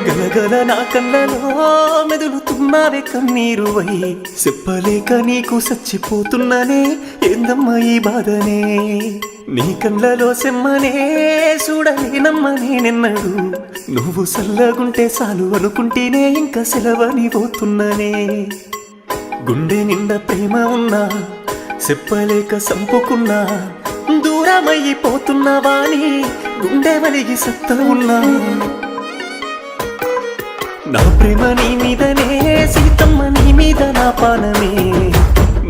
గలగల నా కళ్ళలో మెదులుతున్నావే కన్నీరువై చెప్పలేక నీకు చచ్చిపోతున్నానే ఏందమ్మా ఈ బాధనే నీ కళ్ళలో సెమ్మనే చూడలేనమ్మనే నిన్నడు నువ్వు సల్లగుంటే చాలు అనుకుంటేనే ఇంకా సెలవని పోతున్ననే గుండె నిండా ప్రేమ ఉన్నా చెప్పలేక సంపుకున్నా దూరమైపోతున్నావా అని గుండె వలిగి సత్త ఉన్నా నా ప్రేమ నీ మీదనే సీతమ్మ నీ మీద నా పానమే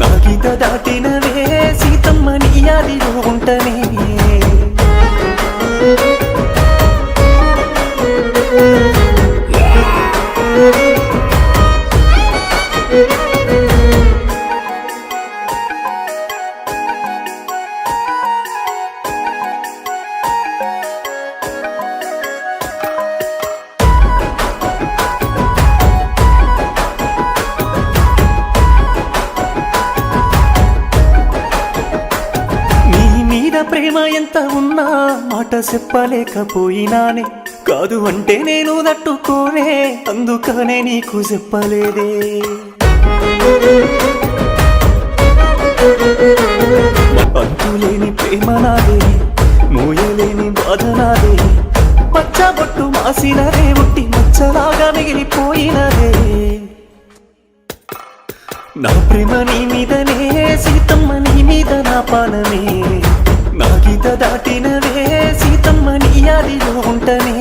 నా గీత దాటినవే సీతమ్మ నీ యాదిలో ఉంటనే ప్రేమ ఎంత ఉన్నా మాట చెప్పలేకపోయినానే కాదు అంటే నేను తట్టుకోనే అందుకనే నీకు చెప్పలేదే అంతులేని ప్రేమ నాదే మోయలేని బాధ నాదే పచ్చబొట్టు మాసినదే ఉట్టి మచ్చలాగా మిగిలిపోయినదే నా ప్రేమ నీ మీదనే సీతమ్మ నీ మీద నా పానమే నా గీత దాటినవే సీతమ్మ నీ యాదిలో ఉంటనే